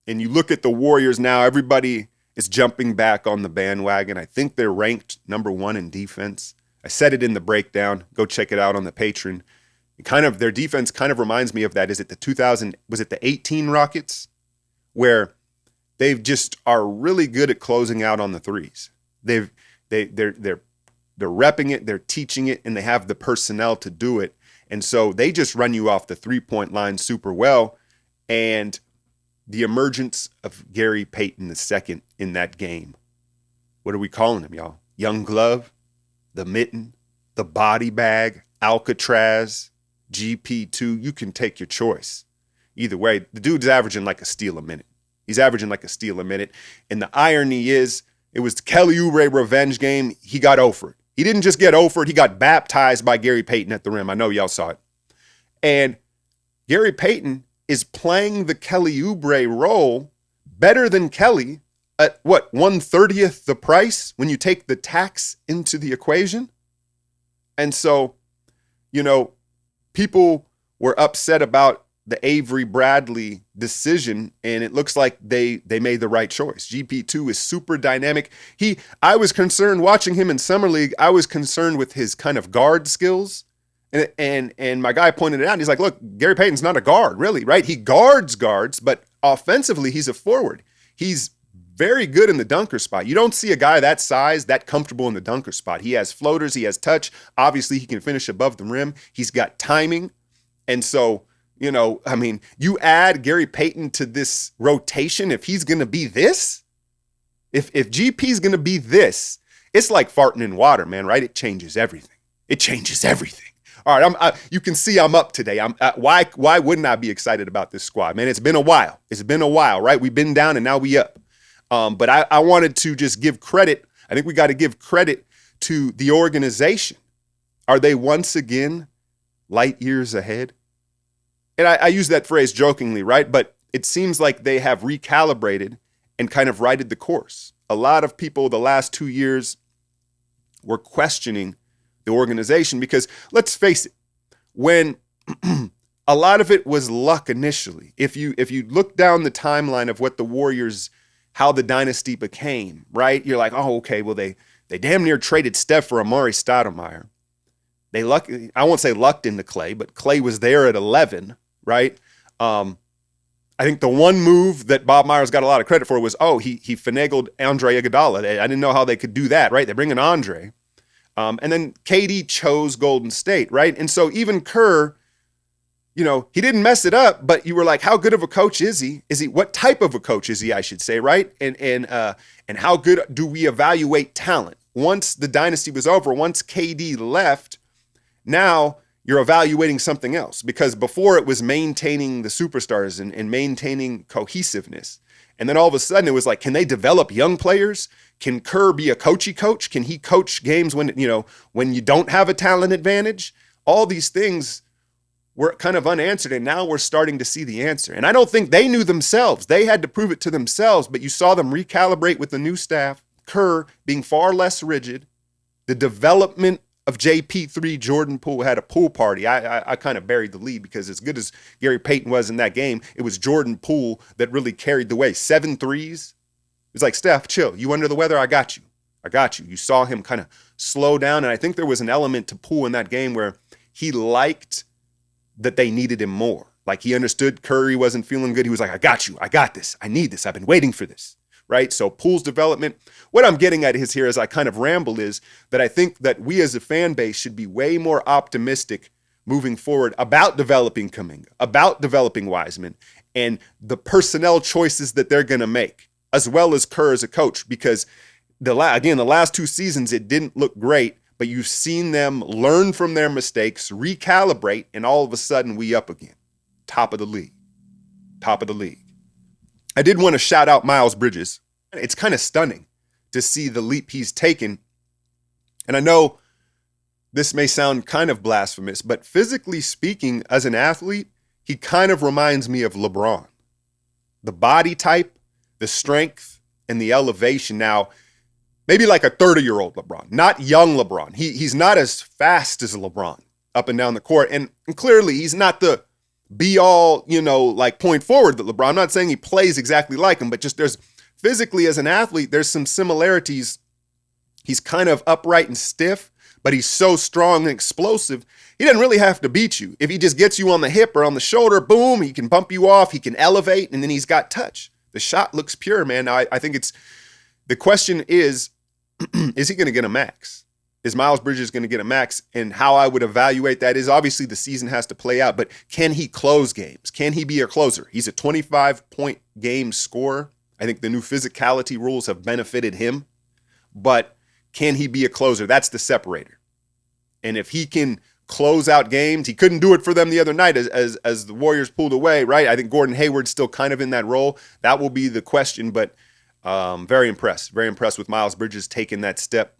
And you look at the Warriors now, everybody is jumping back on the bandwagon. I think they're ranked number 1 in defense. I said it in the breakdown. Go check it out on the Patreon. Their defense kind of reminds me of that. Is it the 18 Rockets, where they just are really good at closing out on the threes. They're repping it, they're teaching it, and they have the personnel to do it. And so they just run you off the 3-point line super well. And the emergence of Gary Payton II in that game. What are we calling him, y'all? Young Glove, the Mitten, the Body Bag, Alcatraz, GP2. You can take your choice. Either way, the dude's averaging like a steal a minute. He's averaging like a steal a minute. And the irony is, it was the Kelly Oubre revenge game. He got offered. He didn't just get offered. He got baptized by Gary Payton at the rim. I know y'all saw it. And Gary Payton is playing the Kelly Oubre role better than Kelly at what, 1/30th the price when you take the tax into the equation? And so, people were upset about the Avery Bradley decision, and it looks like they made the right choice. GP2 is super dynamic. I was concerned watching him in Summer League. I was concerned with his kind of guard skills. And my guy pointed it out. And he's like, look, Gary Payton's not a guard, really, right? He guards, but offensively, he's a forward. He's very good in the dunker spot. You don't see a guy that size, that comfortable in the dunker spot. He has floaters, he has touch. Obviously, he can finish above the rim. He's got timing. And so, you add Gary Payton to this rotation if he's going to be this, if GP's going to be this, it's like farting in water, man, right? It changes everything. It changes everything. All right, you can see I'm up today. Why wouldn't I be excited about this squad, man? It's been a while. Right? We've been down and now we up. But I wanted to just give credit. I think we got to give credit to the organization. Are they once again light years ahead? And I use that phrase jokingly, right? But it seems like they have recalibrated and kind of righted the course. A lot of people the last 2 years were questioning the organization because, let's face it, when a lot of it was luck initially. If you look down the timeline of what the Warriors, how the dynasty became, right? You're like, oh, okay, well, they damn near traded Steph for Amari Stoudemire. I won't say lucked into Clay, but Clay was there at 11, right? I think the one move that Bob Myers got a lot of credit for was, he finagled Andre Iguodala. I didn't know how they could do that, right? They bring in Andre. And then KD chose Golden State, right? And so even Kerr, he didn't mess it up, but you were like, how good of a coach is he? What type of a coach is he, I should say, right? And how good do we evaluate talent? Once the dynasty was over, once KD left, now you're evaluating something else, because before it was maintaining the superstars and maintaining cohesiveness. And then all of a sudden it was like, can they develop young players? Can Kerr be a coachy coach? Can he coach games when you don't have a talent advantage? All these things were kind of unanswered, and now we're starting to see the answer. And I don't think they knew themselves. They had to prove it to themselves, but you saw them recalibrate with the new staff, Kerr being far less rigid, the development of JP3, Jordan Poole had a pool party. I kind of buried the lead because as good as Gary Payton was in that game, it was Jordan Poole that really carried the way. 7 threes. It was like, Steph, chill. You under the weather? I got you. You saw him kind of slow down. And I think there was an element to Poole in that game where he liked that they needed him more. Like he understood Curry wasn't feeling good. He was like, I got you. I got this. I need this. I've been waiting for this. Right? So Poole's development, what I'm getting at is here as I kind of ramble is that I think that we as a fan base should be way more optimistic moving forward about developing Kuminga, about developing Wiseman, and the personnel choices that they're going to make, as well as Kerr as a coach, because the last 2 seasons, it didn't look great, but you've seen them learn from their mistakes, recalibrate, and all of a sudden we up again. Top of the league. I did want to shout out Miles Bridges. It's kind of stunning to see the leap he's taken. And I know this may sound kind of blasphemous, but physically speaking, as an athlete, he kind of reminds me of LeBron. The body type, the strength, and the elevation. Now, maybe like a 30-year-old LeBron, not young LeBron. He's not as fast as LeBron up and down the court. And clearly, he's not the be all, like point forward that LeBron. I'm not saying he plays exactly like him, but just there's physically as an athlete, there's some similarities. He's kind of upright and stiff, but he's so strong and explosive. He doesn't really have to beat you. If he just gets you on the hip or on the shoulder, boom, he can bump you off, he can elevate, and then he's got touch. The shot looks pure, man. Now, I think the question is he going to get a max? Is Miles Bridges going to get a max? And how I would evaluate that is obviously the season has to play out, but can he close games? Can he be a closer? He's a 25-point game scorer. I think the new physicality rules have benefited him, but can he be a closer? That's the separator. And if he can close out games, he couldn't do it for them the other night as the Warriors pulled away, right? I think Gordon Hayward's still kind of in that role. That will be the question, but very impressed with Miles Bridges taking that step